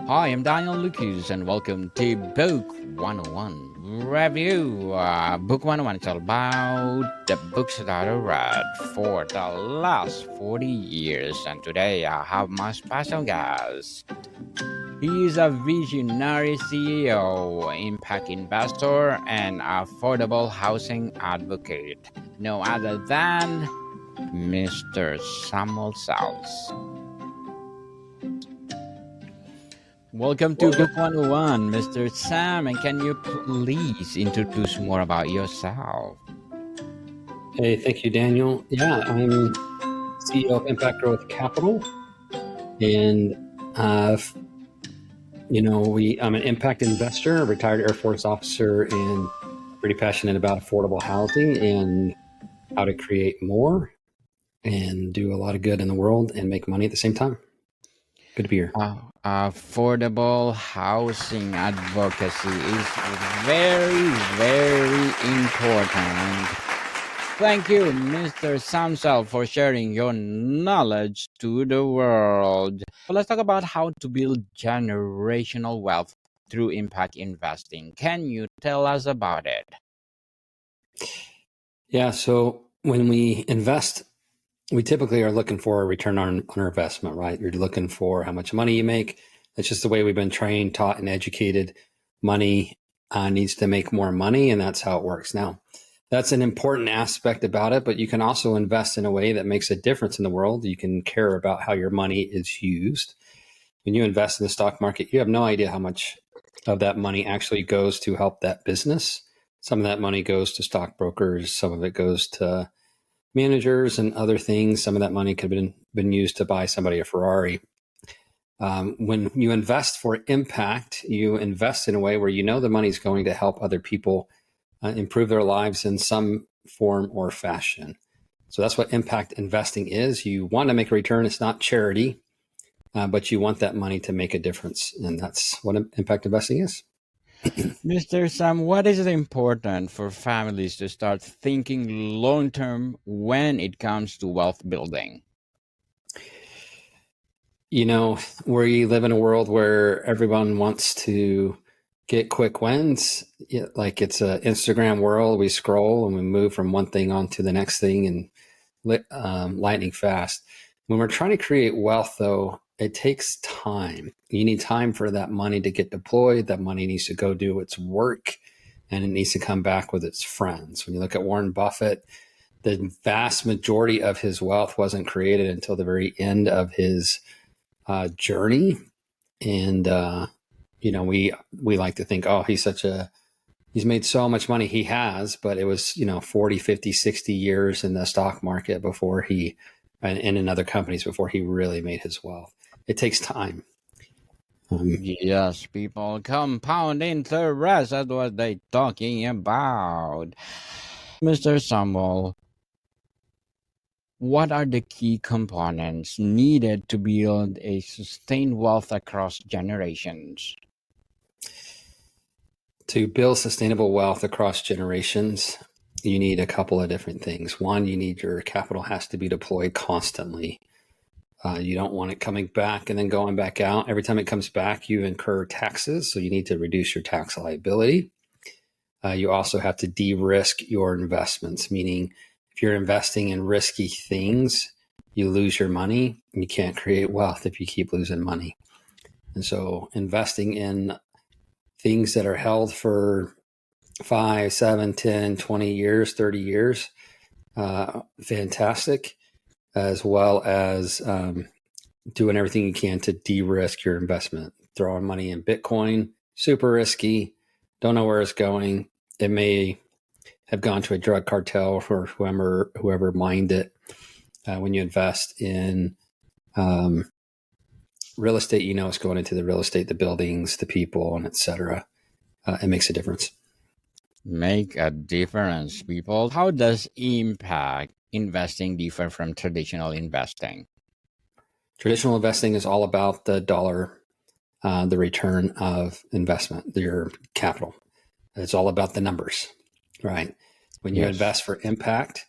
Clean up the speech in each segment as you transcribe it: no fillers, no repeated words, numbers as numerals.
Hi, I'm Daniel Lucas, and welcome to Book 101 Review. Book 101 is all about the books that I read for the last 40 years. And today I have my special guest. He is a visionary CEO, impact investor, and affordable housing advocate. No other than Mr. Samuel Sals. Welcome to Book 101, Mr. Sam, and can you please introduce more about yourself? Hey, thank you, Daniel. Yeah, I'm CEO of Impact Growth Capital, and I'm an impact investor, a retired Air Force officer, and pretty passionate about affordable housing and how to create more and do a lot of good in the world and make money at the same time. Good to be here. Affordable housing advocacy is very, very important. Thank you, Mr. Samsel, for sharing your knowledge to the world. Let's talk about how to build generational wealth through impact investing. Can you tell us about it? Yeah, so when we invest, we typically are looking for a return on our investment, right? You're looking for how much money you make. That's just the way we've been trained, taught, and educated. Money needs to make more money, and that's how it works. Now, that's an important aspect about it, but you can also invest in a way that makes a difference in the world. You can care about how your money is used. When you invest in the stock market, you have no idea how much of that money actually goes to help that business. Some of that money goes to stockbrokers. Some of it goes to managers and other things. Some of that money could have been used to buy somebody a Ferrari. When you invest for impact, you invest in a way where you know the money is going to help other people improve their lives in some form or fashion. So that's what impact investing is. You want to make a return. It's not charity, but you want that money to make a difference. And that's what impact investing is. Mr. Sam, what is it important for families to start thinking long term when it comes to wealth building? You know, we live in a world where everyone wants to get quick wins. Like it's an Instagram world. We scroll and we move from one thing on to the next thing and lightning fast. When we're trying to create wealth, though, it takes time. You need time for that money to get deployed. That money needs to go do its work, and it needs to come back with its friends. When you look at Warren Buffett, the vast majority of his wealth wasn't created until the very end of his journey. And, we like to think, oh, he's made so much money. He has, but it was, 40, 50, 60 years in the stock market and in other companies before he really made his wealth. It takes time. Yes, people, compound interest. That's what they're talking about. Mr. Samuel, what are the key components needed to build a sustained wealth across generations? To build sustainable wealth across generations, you need a couple of different things. One, you need your capital has to be deployed constantly. You don't want it coming back and then going back out. Every time it comes back, you incur taxes. So you need to reduce your tax liability. You also have to de-risk your investments, meaning if you're investing in risky things, you lose your money and you can't create wealth if you keep losing money. And so investing in things that are held for 5, 7, 10, 20 years, 30 years, fantastic, as well as doing everything you can to de-risk your investment. Throwing money in Bitcoin, super risky, don't know where it's going. It may have gone to a drug cartel or whoever mined it. When you invest in real estate, it's going into the real estate, the buildings, the people, and et cetera. It makes a difference. Make a difference, people. How does impact investing differ from traditional investing? Traditional investing is all about the dollar, the return of investment, your capital. It's all about the numbers, right? When you invest for impact,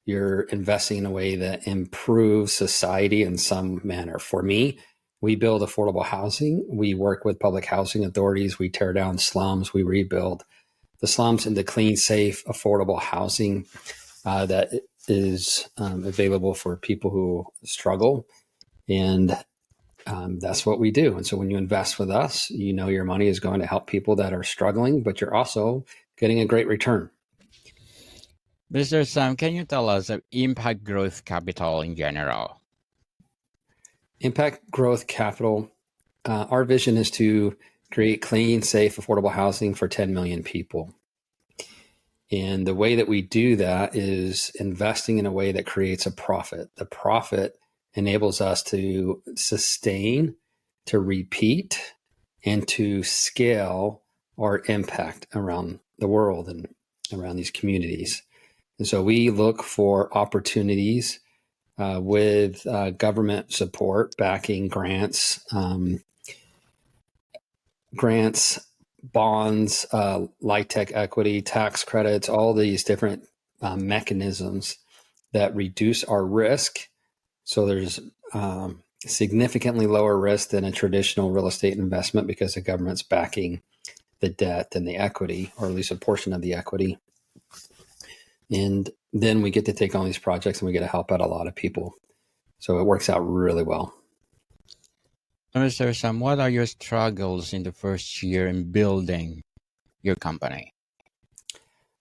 you're investing in a way that improves society in some manner. For me, We build affordable housing. We work with public housing authorities. We tear down slums. We rebuild the slums into clean, safe, affordable housing that is available for people who struggle. And that's what we do. And so when you invest with us, you know your money is going to help people that are struggling, but you're also getting a great return. Mr. Sam, can you tell us of impact growth capital in general? Impact growth capital. Our vision is to create clean, safe, affordable housing for 10 million people. And the way that we do that is investing in a way that creates a profit. The profit enables us to sustain, to repeat, and to scale our impact around the world and around these communities. And so we look for opportunities with government support, backing grants, bonds, light tech equity, tax credits, all these different mechanisms that reduce our risk. So there's significantly lower risk than a traditional real estate investment because the government's backing the debt and the equity, or at least a portion of the equity. And then we get to take on these projects and we get to help out a lot of people. So it works out really well. Mr. Sam, what are your struggles in the first year in building your company?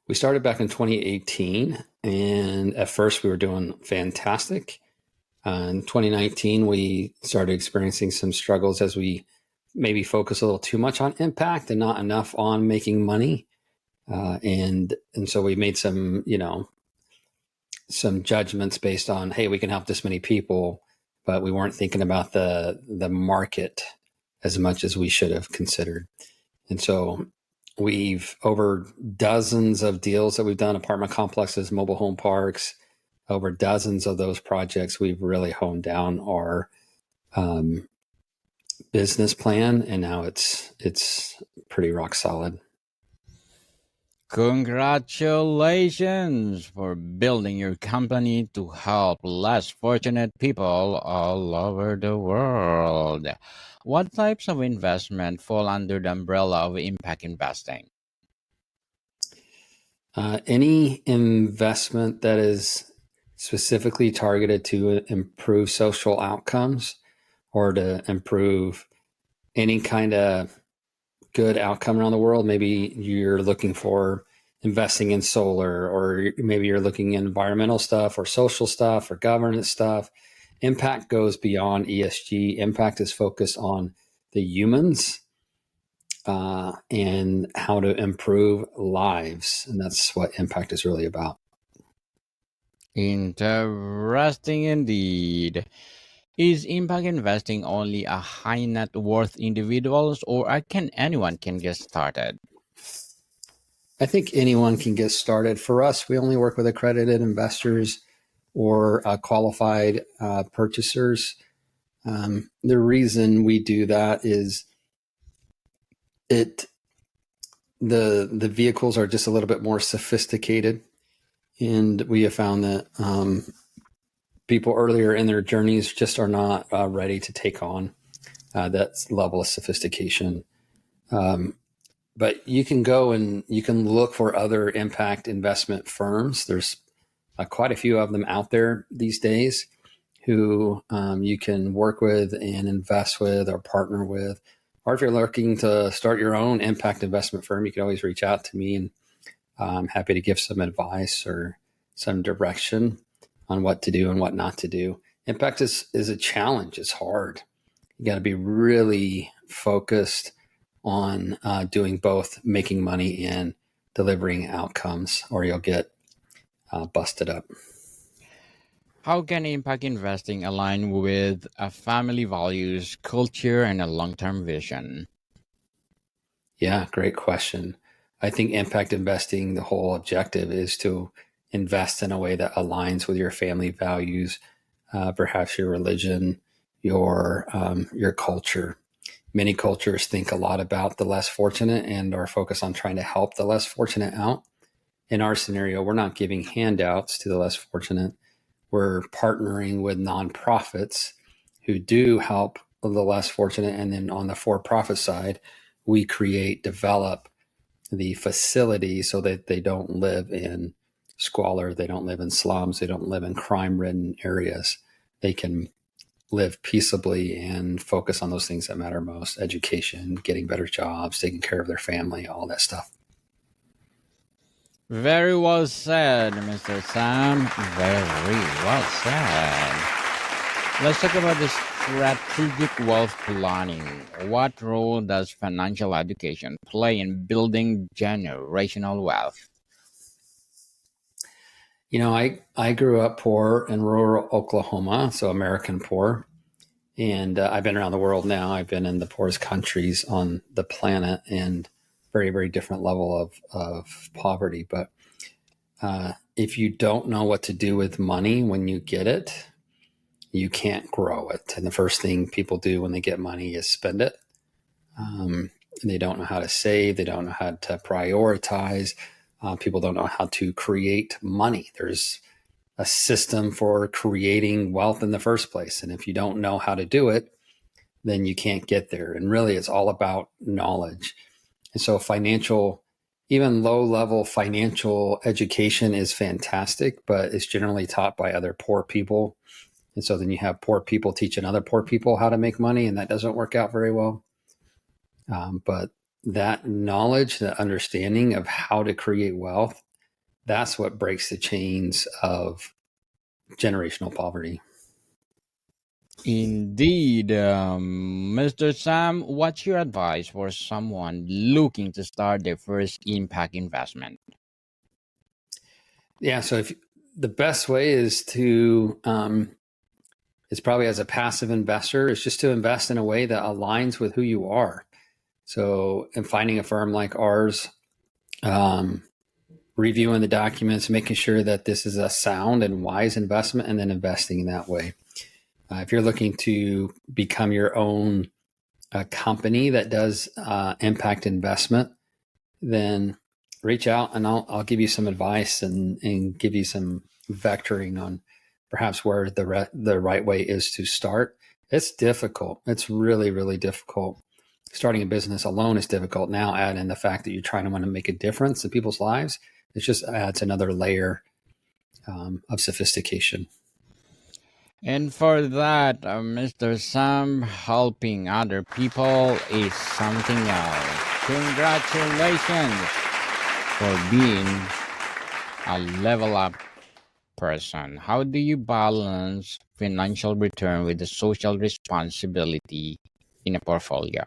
We started back in 2018, and at first we were doing fantastic. In 2019, we started experiencing some struggles as we maybe focus a little too much on impact and not enough on making money. And so we made some judgments based on, hey, we can help this many people, but we weren't thinking about the market as much as we should have considered. And so we've, over dozens of deals that we've done, apartment complexes, mobile home parks, over dozens of those projects, we've really honed down our business plan, and now it's pretty rock solid. Congratulations for building your company to help less fortunate people all over the world. What types of investment fall under the umbrella of impact investing? Any investment that is specifically targeted to improve social outcomes or to improve any kind of good outcome around the world. Maybe you're looking for investing in solar, or maybe you're looking at environmental stuff or social stuff or governance stuff. Impact goes beyond ESG. Impact is focused on the humans and how to improve lives. And that's what impact is really about. Interesting indeed. Is impact investing only a high net worth individuals, or can anyone get started? I think anyone can get started. For us, we only work with accredited investors or qualified purchasers. The reason we do that is the vehicles are just a little bit more sophisticated, and we have found that people earlier in their journeys just are not ready to take on that level of sophistication. But you can go and you can look for other impact investment firms. There's quite a few of them out there these days who you can work with and invest with or partner with. Or if you're looking to start your own impact investment firm, you can always reach out to me, and I'm happy to give some advice or some direction on what to do and what not to do. Impact is a challenge. It's hard. You got to be really focused on doing both, making money and delivering outcomes, or you'll get busted up. How can impact investing align with a family values, culture, and a long-term vision? Yeah, great question. I think impact investing, the whole objective is to invest in a way that aligns with your family values, perhaps your religion, your culture. Many cultures think a lot about the less fortunate and are focused on trying to help the less fortunate out. In our scenario, we're not giving handouts to the less fortunate. We're partnering with nonprofits who do help the less fortunate. And then on the for-profit side, we develop the facility so that they don't live in squalor, they don't live in slums, they don't live in crime-ridden areas. They can live peaceably and focus on those things that matter most: education, getting better jobs, taking care of their family, all that stuff. Very well said, Mr. Sam. Very well said. Let's talk about the strategic wealth planning. What role does financial education play in building generational wealth? I grew up poor in rural Oklahoma, so American poor. And I've been around the world now. I've been in the poorest countries on the planet and very, very different level of poverty. But if you don't know what to do with money when you get it, you can't grow it. And the first thing people do when they get money is spend it. They don't know how to save. They don't know how to prioritize. People don't know how to create money. There's a system for creating wealth in the first place. And if you don't know how to do it, then you can't get there. And really, it's all about knowledge. And so even low-level financial education is fantastic, but it's generally taught by other poor people. And so then you have poor people teaching other poor people how to make money, and that doesn't work out very well. But that knowledge, that understanding of how to create wealth, that's what breaks the chains of generational poverty. Indeed. Mr. Sam, what's your advice for someone looking to start their first impact investment? Yeah, so the best way is is probably as a passive investor, is just to invest in a way that aligns with who you are. So in finding a firm like ours, reviewing the documents, making sure that this is a sound and wise investment, and then investing in that way. If you're looking to become your own company that does impact investment, then reach out and I'll give you some advice and give you some vectoring on perhaps where the right way is to start. It's difficult. It's really, really difficult. Starting a business alone is difficult. Now add in the fact that you're trying to want to make a difference in people's lives. It just adds another layer of sophistication. And for that, Mr. Sam, helping other people is something else. Congratulations for being a level up person. How do you balance financial return with the social responsibility in a portfolio?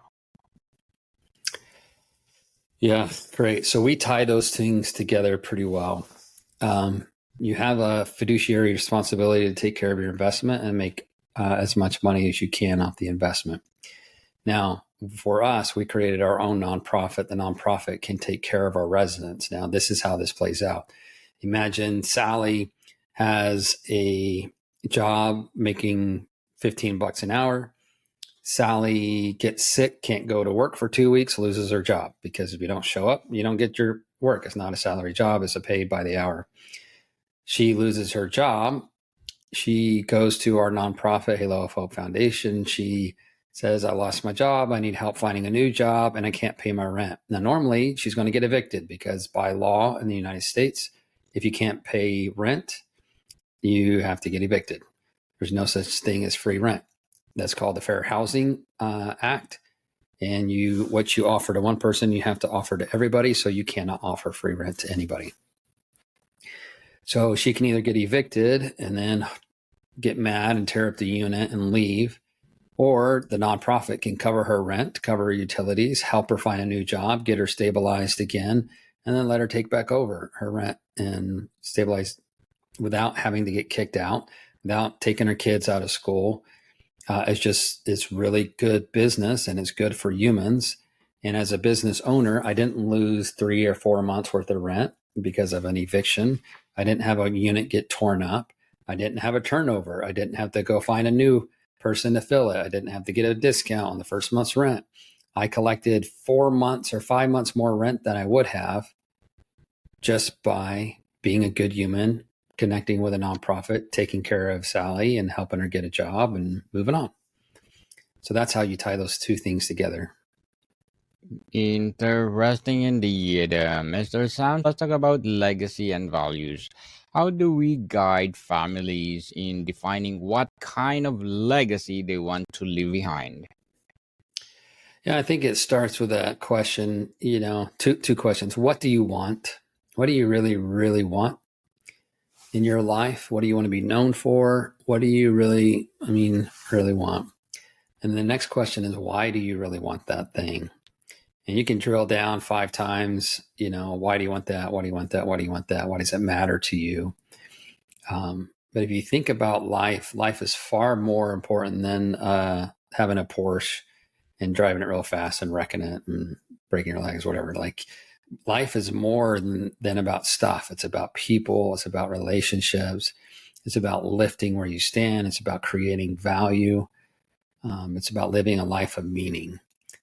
Yeah, great. So we tie those things together pretty well. You have a fiduciary responsibility to take care of your investment and make as much money as you can off the investment. Now, for us, we created our own nonprofit. The nonprofit can take care of our residents. Now, this is how this plays out. Imagine Sally has a job making $15 an hour. Sally gets sick, can't go to work for 2 weeks, loses her job, because if you don't show up, you don't get your work. It's not a salary job, it's a paid by the hour. She loses her job. She goes to our nonprofit, Halo of Hope Foundation. She says, I lost my job. I need help finding a new job and I can't pay my rent. Now, normally she's going to get evicted because by law in the United States, if you can't pay rent, you have to get evicted. There's no such thing as free rent. That's called the Fair Housing Act. And what you offer to one person, you have to offer to everybody. So you cannot offer free rent to anybody. So she can either get evicted and then get mad and tear up the unit and leave, or the nonprofit can cover her rent, cover her utilities, help her find a new job, get her stabilized again, and then let her take back over her rent and stabilize without having to get kicked out, without taking her kids out of school. It's really good business and it's good for humans. And as a business owner, I didn't lose 3 or 4 months worth of rent because of an eviction. I didn't have a unit get torn up. I didn't have a turnover. I didn't have to go find a new person to fill it. I didn't have to get a discount on the first month's rent. I collected 4 months or 5 months more rent than I would have just by being a good human, connecting with a nonprofit, taking care of Sally and helping her get a job and moving on. So that's how you tie those two things together. Interesting indeed, Mr. Sam. Let's talk about legacy and values. How do we guide families in defining what kind of legacy they want to leave behind? Yeah, I think it starts with a question, two questions. What do you want? What do you really, really want in your life? What do you want to be known for? What do you really want? And the next question is, why do you really want that thing? And you can drill down 5 times, why do you want that? Why do you want that? Why do you want that? Why does it matter to you? But if you think about life is far more important than having a Porsche and driving it real fast and wrecking it and breaking your legs, whatever. Like, life is more than about stuff. It's about people. It's about relationships. It's about lifting where you stand. It's about creating value. It's about living a life of meaning.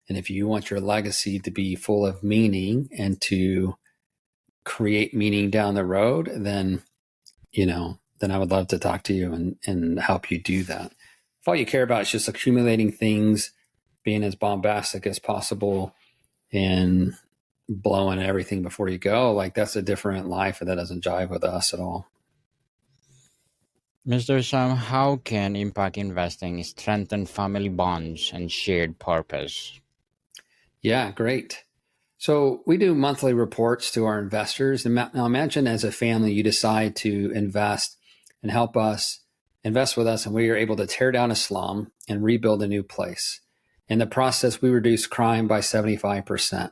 And if you want your legacy to be full of meaning and to create meaning down the road, then I would love to talk to you and help you do that. If all you care about is just accumulating things, being as bombastic as possible, and blowing everything before you go, like, that's a different life, and that doesn't jive with us at all. Mr. Sam, how can impact investing strengthen family bonds and shared purpose? Yeah, great. So we do monthly reports to our investors. And now imagine, as a family, you decide to invest and help us invest with us, and we are able to tear down a slum and rebuild a new place. In the process, we reduce crime by 75%.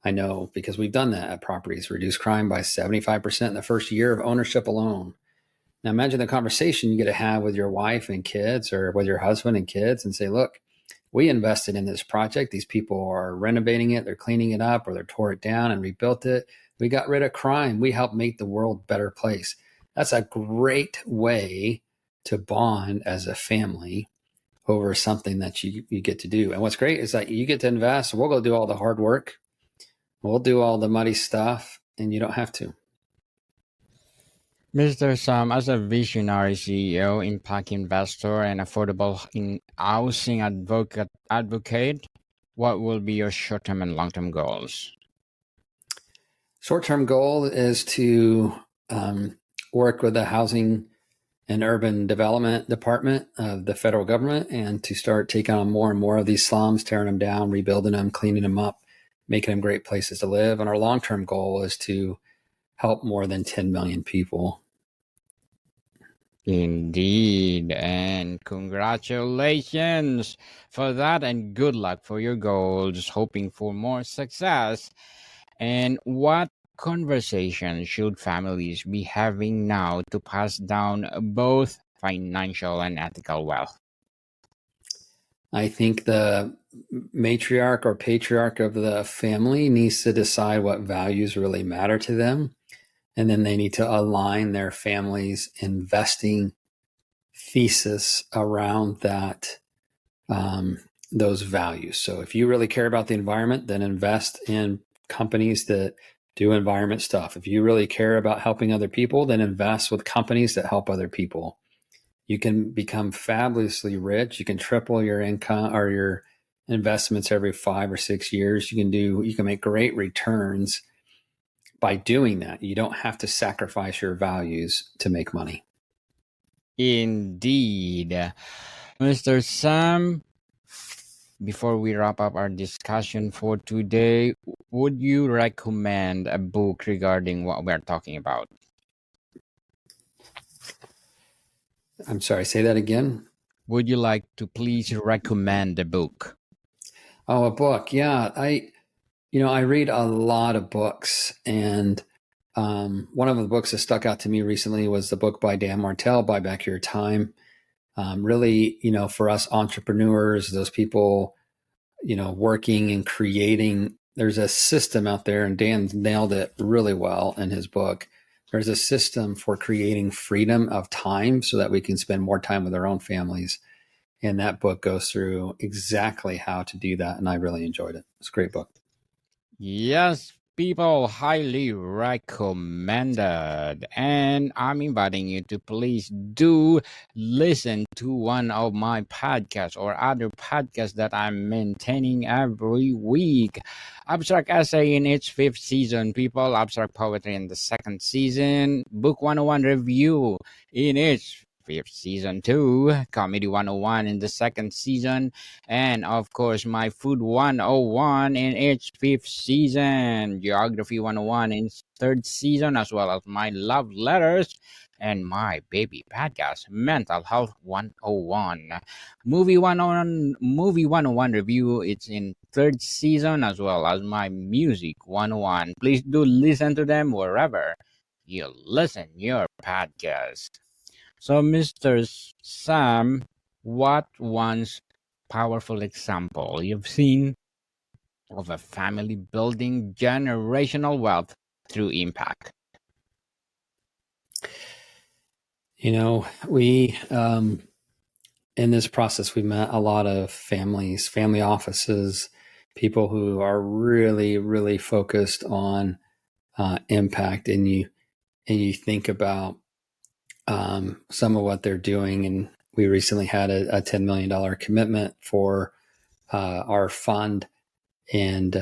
I know, because we've done that at properties, reduce crime by 75% in the first year of ownership alone. Now imagine the conversation you get to have with your wife and kids, or with your husband and kids, and say, look, we invested in this project. These people are renovating it. They're cleaning it up, or they tore it down and rebuilt it. We got rid of crime. We helped make the world a better place. That's a great way to bond as a family over something that you get to do. And what's great is that you get to invest. We'll go do all the hard work. We'll do all the muddy stuff, and you don't have to. Mr. Sam, as a visionary CEO, impact investor, and affordable in housing advocate, what will be your short-term and long-term goals? Short-term goal is to work with the Housing and Urban Development Department of the federal government, and to start taking on more and more of these slums, tearing them down, rebuilding them, cleaning them up, making them great places to live. And our long-term goal is to help more than 10 million people. Indeed, and congratulations for that, and good luck for your goals. Hoping for more success. And what conversation should families be having now to pass down both financial and ethical wealth? I think the matriarch or patriarch of the family needs to decide what values really matter to them. And then they need to align their family's investing thesis around that, those values. So if you really care about the environment, then invest in companies that do environment stuff. If you really care about helping other people, then invest with companies that help other people. You can become fabulously rich. You can triple your income or your investments every 5 or 6 years. You can make great returns by doing that. You don't have to sacrifice your values to make money. Indeed. Mr. Sam, before we wrap up our discussion for today, would you recommend a book regarding what we're talking about? I'm sorry, say that again. Would you like to please recommend a book? Oh, a book. Yeah. I read a lot of books, and one of the books that stuck out to me recently was the book by Dan Martell, Buy Back Your Time. Really, for us entrepreneurs, those people, working and creating, there's a system out there, and Dan nailed it really well in his book. There's a system for creating freedom of time so that we can spend more time with our own families. And that book goes through exactly how to do that. And I really enjoyed it. It's a great book. Yes, People, highly recommended. And I'm inviting you to please do listen to one of my podcasts or other podcasts that I'm maintaining every week. Abstract Essay in its fifth season, people. Abstract Poetry in the second season. Book 101 Review in its fifth season too. Comedy 101 in the second season. And of course, my Food 101 in its fifth season, Geography 101 in its third season, as well as my Love Letters and my baby podcast, Mental Health 101. Movie 101 review, it's in third season, as well as my Music 101. Please do listen to them wherever you listen your podcast. So, Mr. Sam, what once powerful example you've seen of a family building generational wealth through impact? You know, we in this process we met a lot of families, family offices, people who are really, really focused on impact, and you think about some of what they're doing. And we recently had a $10 million commitment for our fund. And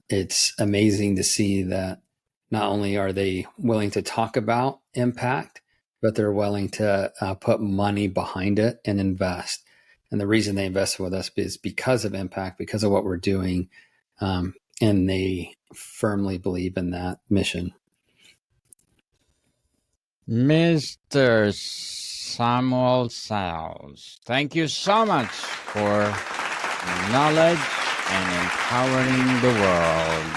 it's amazing to see that not only are they willing to talk about impact, but they're willing to put money behind it and invest. And the reason they invested with us is because of impact, because of what we're doing. And they firmly believe in that mission. Mr. Samuel Sales, thank you so much for knowledge and empowering the world.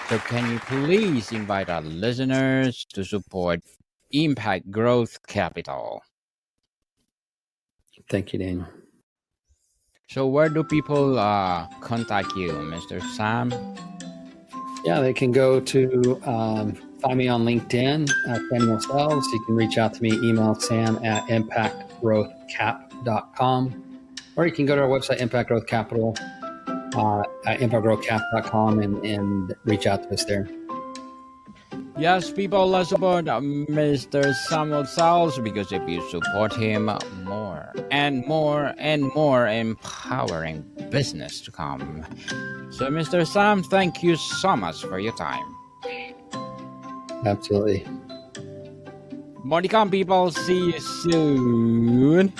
So can you please invite our listeners to support Impact Growth Capital? Thank you, Daniel. So where do people contact you, Mr. Sam? Yeah, they can go to find me on LinkedIn, Samuel Selves. You can reach out to me, email sam@impactgrowthcap.com, or you can go to our website, Impact Growth Capital, at impactgrowthcap.com, and reach out to us there. Yes, people, let's support Mr. Samuel Sales, because if you support him, more and more and more empowering business to come. So, Mr. Sam, thank you so much for your time. Absolutely. More to come, people. See you soon.